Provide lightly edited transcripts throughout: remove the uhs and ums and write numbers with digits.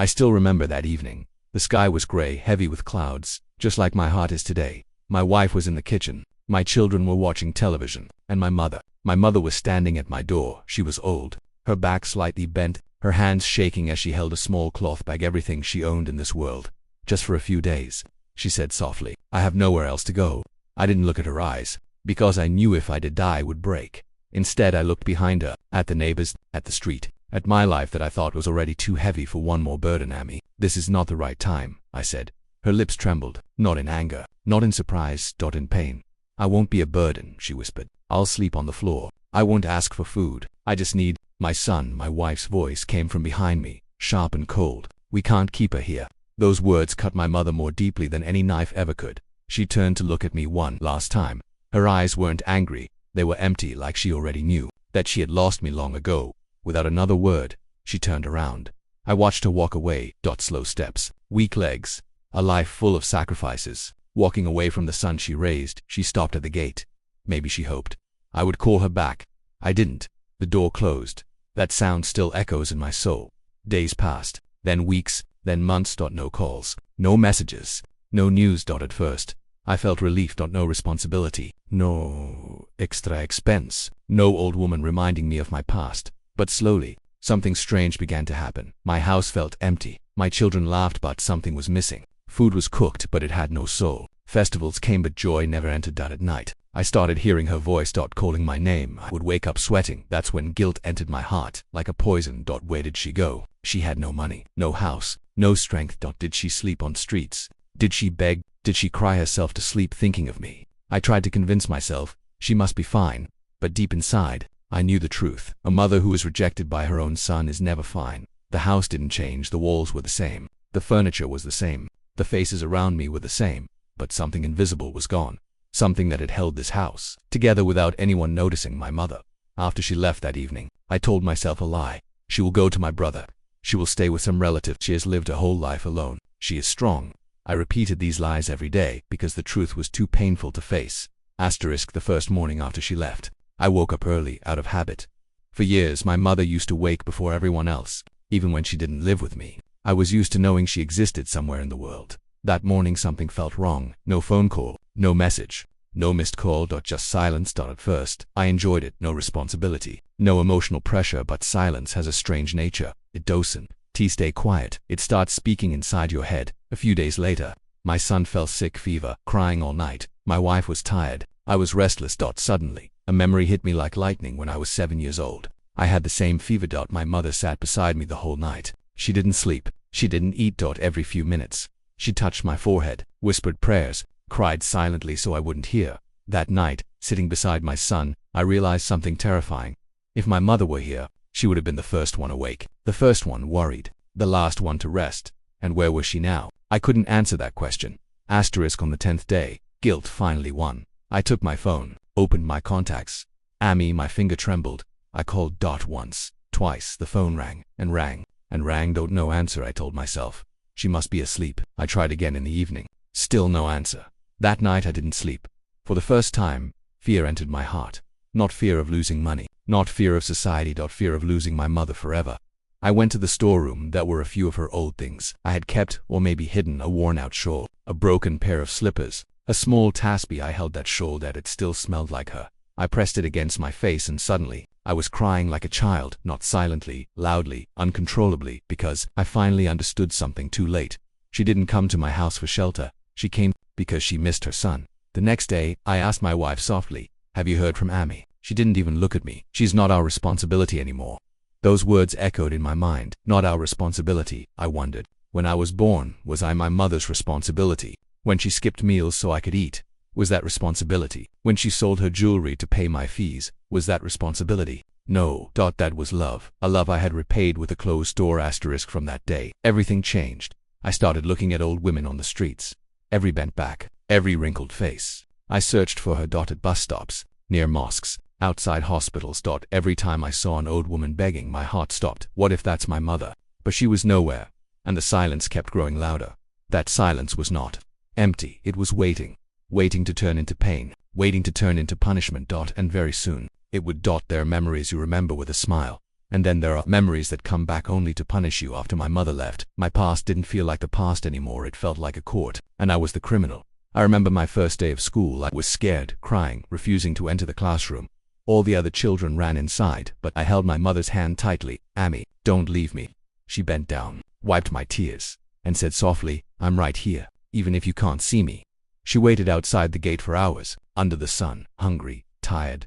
I still remember that evening. The sky was gray, heavy with clouds, just like my heart is today. My wife was in the kitchen. My children were watching television. And my mother was standing at my door. She was old, her back slightly bent, her hands shaking as she held a small cloth bag, everything she owned in this world. Just for a few days, she said softly. I have nowhere else to go. I didn't look at her eyes, because I knew if I did I would break. Instead, I looked behind her, at the neighbors, at the street, at my life that I thought was already too heavy for one more burden. Amy, this is not the right time, I said. Her lips trembled, not in anger, not in surprise, not in pain. I won't be a burden, she whispered. I'll sleep on the floor. I won't ask for food. I just need my son. My wife's voice came from behind me, sharp and cold. We can't keep her here. Those words cut my mother more deeply than any knife ever could. She turned to look at me one last time. Her eyes weren't angry. They were empty, like she already knew that she had lost me long ago. Without another word, she turned around. I watched her walk away. Slow steps, weak legs, a life full of sacrifices. Walking away from the son she raised, she stopped at the gate. Maybe she hoped I would call her back. I didn't. The door closed. That sound still echoes in my soul. Days passed, then weeks, then months. No calls, no messages, no news. At first, I felt relief. No responsibility, no extra expense, no old woman reminding me of my past. But slowly, something strange began to happen. My house felt empty. My children laughed, but something was missing. Food was cooked, but it had no soul. Festivals came, but joy never entered. At night, I started hearing her voice. Calling my name. I would wake up sweating. That's when guilt entered my heart, like a poison. Where did she go? She had no money, no house, no strength. Did she sleep on streets? Did she beg? Did she cry herself to sleep thinking of me? I tried to convince myself she must be fine, but deep inside, I knew the truth. A mother who is rejected by her own son is never fine. The house didn't change. The walls were the same. The furniture was the same. The faces around me were the same. But something invisible was gone. Something that had held this house together without anyone noticing. My mother. After she left that evening, I told myself a lie. She will go to my brother. She will stay with some relative. She has lived her whole life alone. She is strong. I repeated these lies every day because the truth was too painful to face. The first morning after she left, I woke up early out of habit. For years, my mother used to wake before everyone else, even when she didn't live with me. I was used to knowing she existed somewhere in the world. That morning something felt wrong. No phone call, no message, no missed call. Just silence. At first, I enjoyed it. No responsibility, no emotional pressure, but silence has a strange nature. It doesn't stay quiet. It starts speaking inside your head. A few days later, my son fell sick, fever, crying all night. My wife was tired. I was restless. Suddenly, a memory hit me like lightning. When I was 7 years old, I had the same fever. My mother sat beside me the whole night. She didn't sleep. She didn't eat. Every few minutes, she touched my forehead, whispered prayers, cried silently so I wouldn't hear. That night, sitting beside my son, I realized something terrifying. If my mother were here, she would have been the first one awake, the first one worried, the last one to rest. And where was she now? I couldn't answer that question. On the 10th day, guilt finally won. I took my phone, opened my contacts. Amy, my finger trembled. I called. Once, twice, the phone rang, and rang, and rang. No answer, I told myself. She must be asleep. I tried again in the evening. Still no answer. That night I didn't sleep. For the first time, fear entered my heart. Not fear of losing money, not fear of society. Fear of losing my mother forever. I went to the storeroom. There were a few of her old things I had kept or maybe hidden. A worn-out shawl, a broken pair of slippers, a small tasbih. I held that shawl. It still smelled like her. I pressed it against my face, and suddenly, I was crying like a child, not silently, loudly, uncontrollably, because I finally understood something too late. She didn't come to my house for shelter. She came because she missed her son. The next day, I asked my wife softly, "Have you heard from Amy?" She didn't even look at me. She's not our responsibility anymore. Those words echoed in my mind. Not our responsibility. I wondered. When I was born, was I my mother's responsibility? When she skipped meals so I could eat, was that responsibility? When she sold her jewelry to pay my fees, was that responsibility? No. That was love. A love I had repaid with a closed door. From that day, everything changed. I started looking at old women on the streets. Every bent back, every wrinkled face. I searched for her. At bus stops, near mosques, outside hospitals. Every time I saw an old woman begging, my heart stopped. What if that's my mother? But she was nowhere, and the silence kept growing louder. That silence was not empty. It was waiting. Waiting to turn into pain, waiting to turn into punishment. And very soon, it would. Their memories you remember with a smile, And then there are memories that come back only to punish you. After my mother left, my past didn't feel like the past anymore. It felt like a court, and I was the criminal. I remember my first day of school. I was scared, crying, refusing to enter the classroom. All the other children ran inside, but I held my mother's hand tightly. "Amy, don't leave me." She bent down, wiped my tears, and said softly, "I'm right here, even if you can't see me." She waited outside the gate for hours, under the sun, hungry, tired,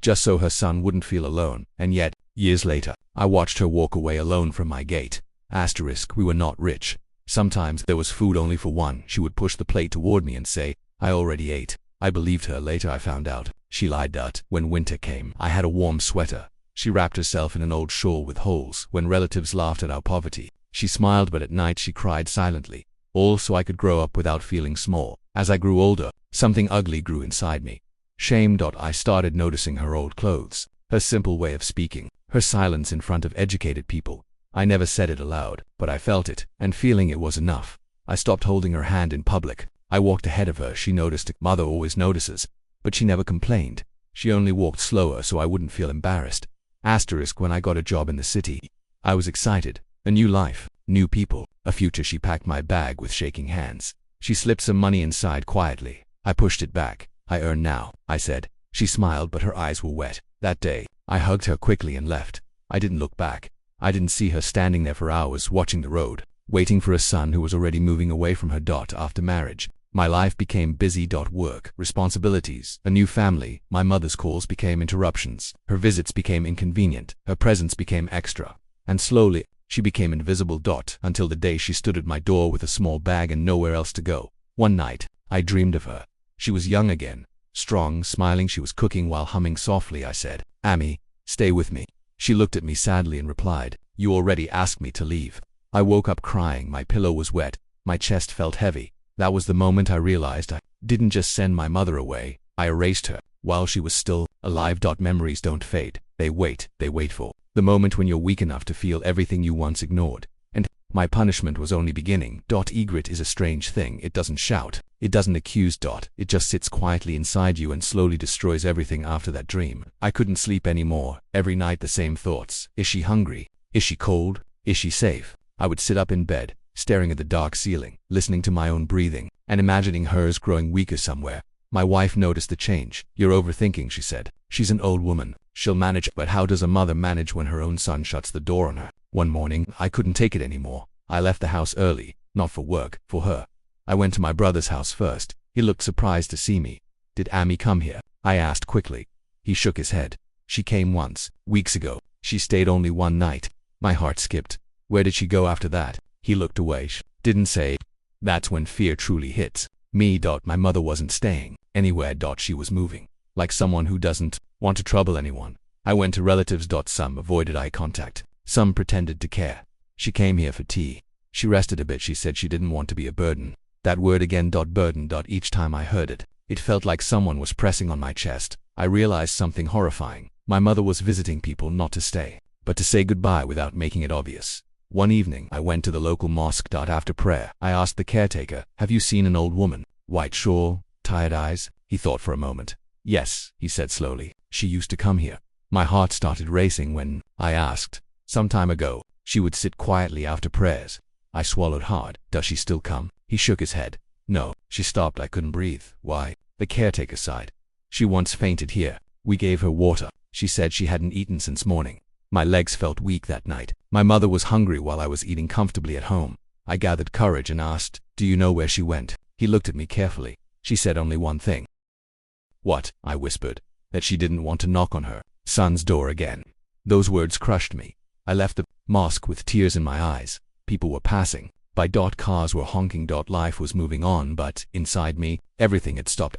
just so her son wouldn't feel alone. And yet, years later, I watched her walk away alone from my gate. We were not rich. Sometimes there was food only for one. She would push the plate toward me and say, "I already ate." I believed her. Later I found out she lied. When winter came, I had a warm sweater. She wrapped herself in an old shawl with holes. When relatives laughed at our poverty, she smiled, but at night she cried silently. All so I could grow up without feeling small. As I grew older, something ugly grew inside me. Shame. I started noticing her old clothes, her simple way of speaking, her silence in front of educated people. I never said it aloud, but I felt it, and feeling it was enough. I stopped holding her hand in public. I walked ahead of her. She noticed. Mother always notices, but she never complained. She only walked slower so I wouldn't feel embarrassed. When I got a job in the city, I was excited. A new life, new people, a future. She packed my bag with shaking hands. She slipped some money inside quietly. I pushed it back. "I earn now," I said. She smiled, but her eyes were wet. That day, I hugged her quickly and left. I didn't look back. I didn't see her standing there for hours watching the road, waiting for a son who was already moving away from her. After marriage, my life became busy. Work, responsibilities, a new family. My mother's calls became interruptions. Her visits became inconvenient. Her presence became extra. And slowly, she became invisible. Until the day she stood at my door with a small bag and nowhere else to go. One night, I dreamed of her. She was young again, strong, smiling. She was cooking while humming softly. I said, "Amy, stay with me." She looked at me sadly and replied, "You already asked me to leave." I woke up crying. My pillow was wet. My chest felt heavy. That was the moment I realized I didn't just send my mother away. I erased her while she was still alive. Memories don't fade. They wait for the moment when you're weak enough to feel everything you once ignored. And my punishment was only beginning. Egret is a strange thing. It doesn't shout. It doesn't accuse. It just sits quietly inside you and slowly destroys everything. After that dream, I couldn't sleep anymore. Every night the same thoughts. Is she hungry? Is she cold? Is she safe? I would sit up in bed, staring at the dark ceiling, listening to my own breathing, and imagining hers growing weaker somewhere. My wife noticed the change. "You're overthinking," she said. "She's an old woman. She'll manage." But how does a mother manage when her own son shuts the door on her? One morning, I couldn't take it anymore. I left the house early, not for work, for her. I went to my brother's house first. He looked surprised to see me. "Did Amy come here?" I asked quickly. He shook his head. "She came once, weeks ago. She stayed only one night." My heart skipped. "Where did she go after that?" He looked away. Didn't say. That's when fear truly hits me. My mother wasn't staying anywhere. She was moving, like someone who doesn't want to trouble anyone. I went to relatives. Some avoided eye contact. Some pretended to care. She came here for tea. She rested a bit. She said she didn't want to be a burden. That word again. Burden. Each time I heard it, it felt like someone was pressing on my chest. I realized something horrifying. My mother was visiting people not to stay, but to say goodbye without making it obvious. One evening, I went to the local mosque. After prayer, I asked the caretaker, "Have you seen an old woman? White shawl, tired eyes?" He thought for a moment. "Yes," he said slowly. "She used to come here." My heart started racing when I asked. "Some time ago." She would sit quietly after prayers. I swallowed hard. "Does she still come?" He shook his head. "No." She stopped. I couldn't breathe. "Why?" The caretaker sighed. "She once fainted here. We gave her water. She said she hadn't eaten since morning." My legs felt weak that night. My mother was hungry while I was eating comfortably at home. I gathered courage and asked, "Do you know where she went?" He looked at me carefully. She said only one thing. "What?" I whispered. "That she didn't want to knock on her son's door again." Those words crushed me. I left the mosque with tears in my eyes. People were passing by. Cars were honking. Life was moving on, but inside me, everything had stopped.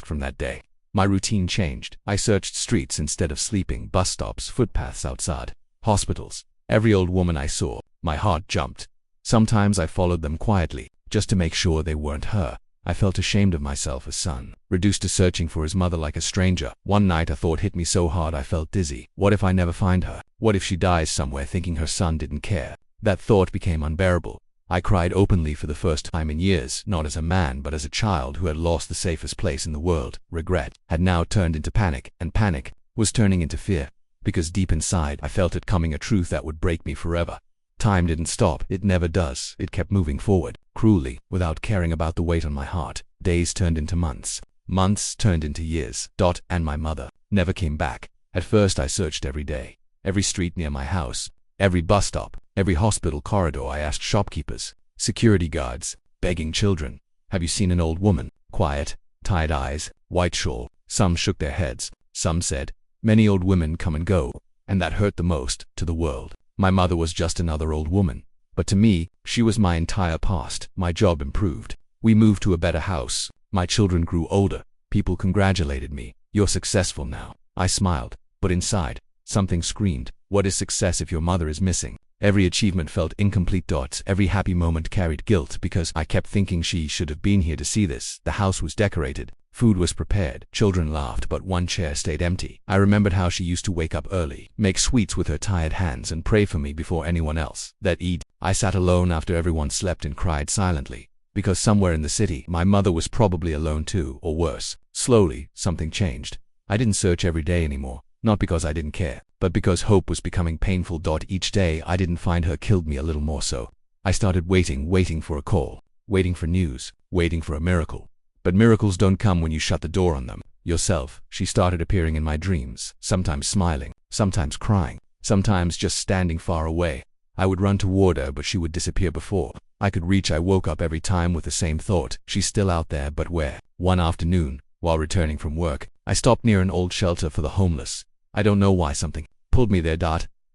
From that day, my routine changed. I searched streets instead of sleeping, bus stops, footpaths outside, hospitals. Every old woman I saw, my heart jumped. Sometimes I followed them quietly, just to make sure they weren't her. I felt ashamed of myself. A son, reduced to searching for his mother like a stranger. One night a thought hit me so hard I felt dizzy. What if I never find her? What if she dies somewhere thinking her son didn't care? That thought became unbearable. I cried openly for the first time in years, not as a man but as a child who had lost the safest place in the world. Regret had now turned into panic, and panic was turning into fear. because deep inside I felt it coming, a truth that would break me forever. Time didn't stop. It never does. It kept moving forward, cruelly, without caring about the weight on my heart. Days turned into months. Months turned into years. And my mother never came back. At first I searched every day. Every street near my house. Every bus stop. Every hospital corridor. I asked shopkeepers, security guards, begging children. Have you seen an old woman? Quiet, tired eyes, white shawl. Some shook their heads. Some said, many old women come and go. And that hurt the most, to the world. My mother was just another old woman. But to me, she was my entire past. My job improved. We moved to a better house. My children grew older. People congratulated me. You're successful now. I smiled. But inside, something screamed, what is success if your mother is missing? Every achievement felt incomplete. Every happy moment carried guilt because I kept thinking she should have been here to see this. The house was decorated. Food was prepared. Children laughed, but one chair stayed empty. I remembered how she used to wake up early, make sweets with her tired hands, and pray for me before anyone else. That Eid, I sat alone after everyone slept and cried silently. Because somewhere in the city, my mother was probably alone too, or worse. Slowly, something changed. I didn't search every day anymore. Not because I didn't care, but because hope was becoming painful. Each day I didn't find her killed me a little more so. I started waiting for a call, waiting for news, waiting for a miracle. But miracles don't come when you shut the door on them. Yourself, she started appearing in my dreams, sometimes smiling, sometimes crying, sometimes just standing far away. I would run toward her, but she would disappear before I could reach. I woke up every time with the same thought, she's still out there, but where? One afternoon, while returning from work, I stopped near an old shelter for the homeless. I don't know why something pulled me there.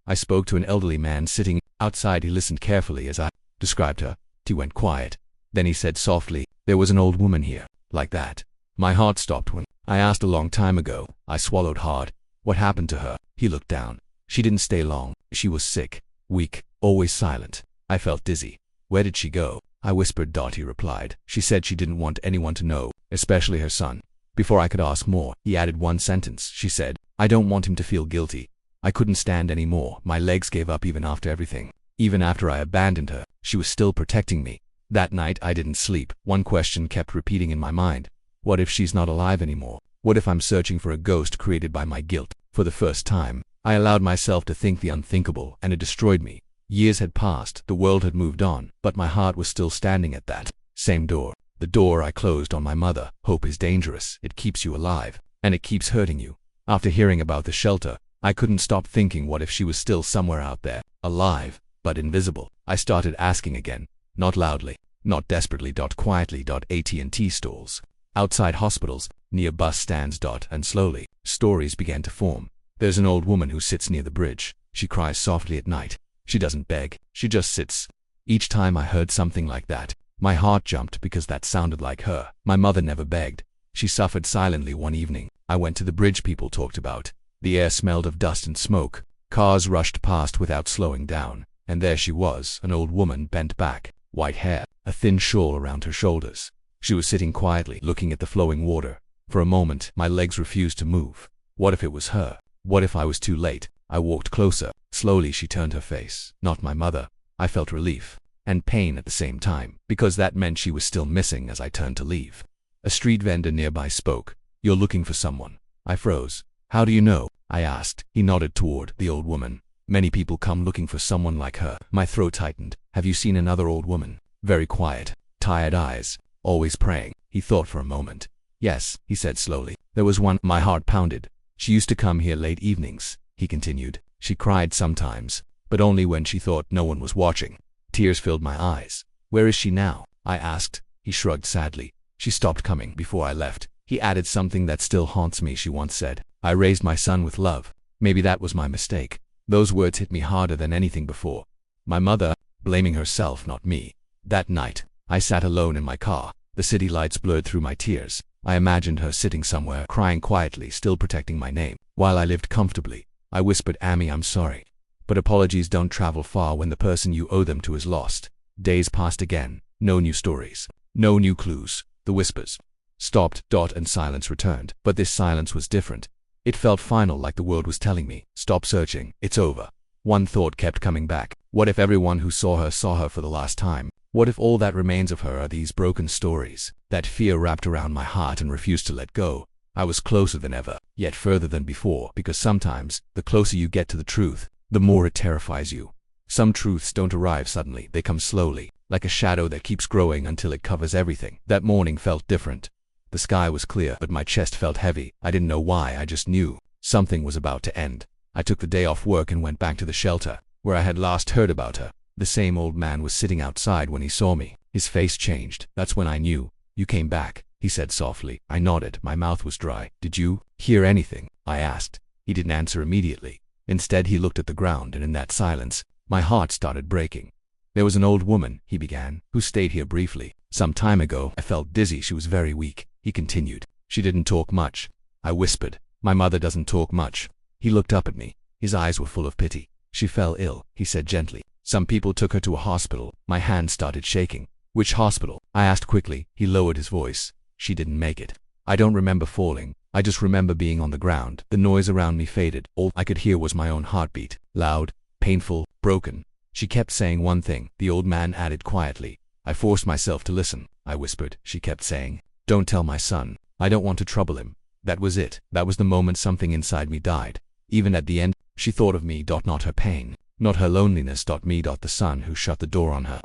I spoke to an elderly man sitting outside. He listened carefully as I described her. He went quiet. Then he said softly, there was an old woman here. Like that. My heart stopped when I asked a long time ago. I swallowed hard. What happened to her? He looked down. She didn't stay long. She was sick, weak, always silent. I felt dizzy. Where did she go? I whispered. He replied. She said she didn't want anyone to know, especially her son. Before I could ask more, he added one sentence. She said, I don't want him to feel guilty. I couldn't stand anymore. My legs gave up even after everything. Even after I abandoned her, she was still protecting me. That night I didn't sleep. One question kept repeating in my mind. What if she's not alive anymore? What if I'm searching for a ghost created by my guilt? For the first time, I allowed myself to think the unthinkable, and it destroyed me. Years had passed, the world had moved on, but my heart was still standing at that same door. The door I closed on my mother. Hope is dangerous. It keeps you alive, and it keeps hurting you. After hearing about the shelter, I couldn't stop thinking, what if she was still somewhere out there, alive, but invisible? I started asking again. Not loudly, not desperately. Quietly. AT&T stalls, outside hospitals, near bus stands. And slowly, stories began to form. There's an old woman who sits near the bridge. She cries softly at night. She doesn't beg. She just sits. Each time I heard something like that, my heart jumped because that sounded like her. My mother never begged. She suffered silently. One evening, I went to the bridge people talked about. The air smelled of dust and smoke. Cars rushed past without slowing down. And there she was, an old woman bent back. White hair, a thin shawl around her shoulders. She was sitting quietly, looking at the flowing water. For a moment, my legs refused to move. What if it was her? What if I was too late? I walked closer. Slowly she turned her face. Not my mother. I felt relief and pain at the same time, because that meant she was still missing. As I turned to leave, a street vendor nearby spoke. You're looking for someone. I froze. How do you know? I asked. He nodded toward the old woman. Many people come looking for someone like her. My throat tightened. Have you seen another old woman? Very quiet, tired eyes, always praying. He thought for a moment. Yes, he said slowly. There was one. My heart pounded. She used to come here late evenings, he continued. She cried sometimes, but only when she thought no one was watching. Tears filled my eyes. Where is she now? I asked. He shrugged sadly. She stopped coming before I left. He added something that still haunts me. She once said, I raised my son with love. Maybe that was my mistake. Those words hit me harder than anything before. My mother, blaming herself, not me. That night, I sat alone in my car. The city lights blurred through my tears. I imagined her sitting somewhere, crying quietly, still protecting my name. While I lived comfortably, I whispered, Amy, I'm sorry. But apologies don't travel far when the person you owe them to is lost. Days passed again. No new stories. No new clues. The whispers stopped. And silence returned. But this silence was different. It felt final, like the world was telling me, stop searching, it's over. One thought kept coming back. What if everyone who saw her for the last time? What if all that remains of her are these broken stories? That fear wrapped around my heart and refused to let go. I was closer than ever, yet further than before, because sometimes, the closer you get to the truth, the more it terrifies you. Some truths don't arrive suddenly, they come slowly, like a shadow that keeps growing until it covers everything. That morning felt different. The sky was clear, but my chest felt heavy. I didn't know why, I just knew. Something was about to end. I took the day off work and went back to the shelter, where I had last heard about her. The same old man was sitting outside when he saw me. His face changed. That's when I knew. "You came back," he said softly. I nodded. My mouth was dry. "Did you hear anything?" I asked. He didn't answer immediately. Instead, he looked at the ground, and in that silence, my heart started breaking. "There was an old woman," he began, "who stayed here briefly. Some time ago, I felt dizzy. She was very weak," he continued. "She didn't talk much." I whispered, "My mother doesn't talk much." He looked up at me. His eyes were full of pity. "She fell ill," he said gently. "Some people took her to a hospital." My hand started shaking. "Which hospital?" I asked quickly. He lowered his voice. "She didn't make it. I don't remember falling. I just remember being on the ground." The noise around me faded. All I could hear was my own heartbeat. Loud, painful, broken. "She kept saying one thing," the old man added quietly. I forced myself to listen. I whispered. She kept saying, "Don't tell my son. I don't want to trouble him." That was it. That was the moment something inside me died. Even at the end, she thought of me, not her pain, not her loneliness, me, the son who shut the door on her.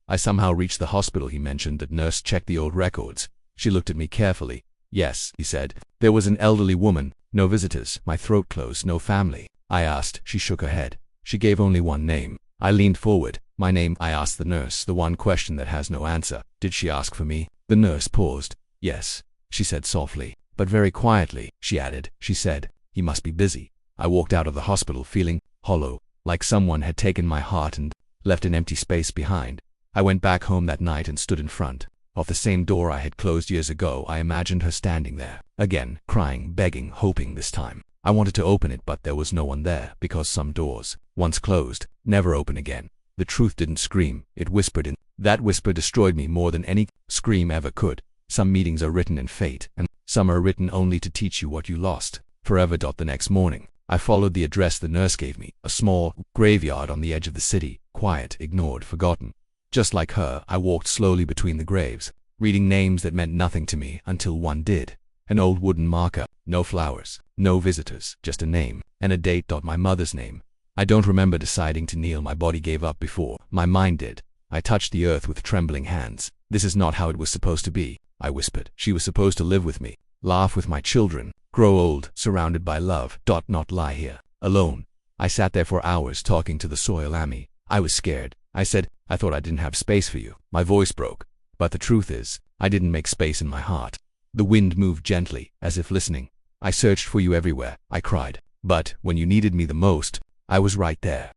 I somehow reached the hospital he mentioned. The nurse checked the old records. She looked at me carefully. "Yes," he said. "There was an elderly woman. No visitors." My throat closed. "No family?" I asked. She shook her head. "She gave only one name." I leaned forward. "My name?" I asked the nurse, the one question that has no answer. "Did she ask for me?" The nurse paused. "Yes," she said softly, but very quietly. She added, "She said, he must be busy." I walked out of the hospital feeling hollow, like someone had taken my heart and left an empty space behind. I went back home that night and stood in front of the same door I had closed years ago. I imagined her standing there, again, crying, begging, hoping this time. I wanted to open it, but there was no one there, because some doors, once closed, never open again. The truth didn't scream, it whispered, and that whisper destroyed me more than any scream ever could. Some meetings are written in fate, and some are written only to teach you what you lost forever. The next morning, I followed the address the nurse gave me, a small graveyard on the edge of the city, quiet, ignored, forgotten. Just like her, I walked slowly between the graves, reading names that meant nothing to me until one did. An old wooden marker, no flowers, no visitors, just a name, and a date. My mother's name. I don't remember deciding to kneel. My body gave up before my mind did. I touched the earth with trembling hands. "This is not how it was supposed to be," I whispered. "She was supposed to live with me, laugh with my children, grow old, surrounded by love. Not lie here, alone." I sat there for hours talking to the soil. "Amy, I was scared." I said, "I thought I didn't have space for you." My voice broke. But the truth is, I didn't make space in my heart. The wind moved gently, as if listening. "I searched for you everywhere," I cried. "But when you needed me the most, I was right there."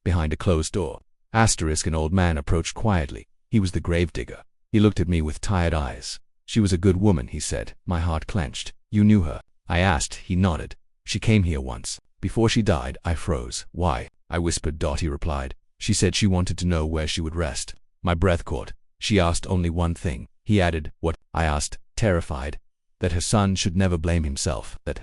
Behind a closed door. An old man approached quietly. He was the gravedigger. He looked at me with tired eyes. "She was a good woman," he said. My heart clenched. "You knew her?" I asked. He nodded. "She came here once. Before she died." I froze. "Why?" I whispered. He replied. "She said she wanted to know where she would rest." My breath caught. "She asked only one thing." He added. "What?" I asked, terrified. "That her son should never blame himself. That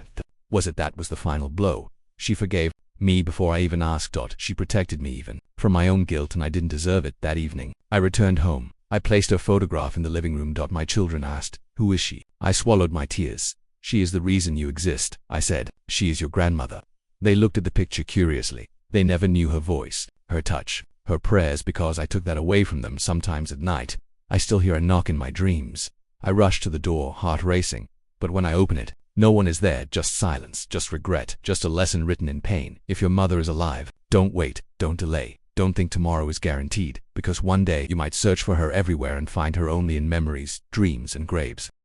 was the final blow. She forgave me before I even asked. She protected me even from my own guilt, and I didn't deserve it." That evening, I returned home. I placed her photograph in the living room. My children asked, "Who is she?" I swallowed my tears. "She is the reason you exist," I said. "She is your grandmother." They looked at the picture curiously. They never knew her voice, her touch, her prayers, because I took that away from them. Sometimes at night, I still hear a knock in my dreams. I rush to the door, heart racing. But when I open it, no one is there, just silence, just regret, just a lesson written in pain. If your mother is alive, don't wait, don't delay, don't think tomorrow is guaranteed, because one day you might search for her everywhere and find her only in memories, dreams, and graves.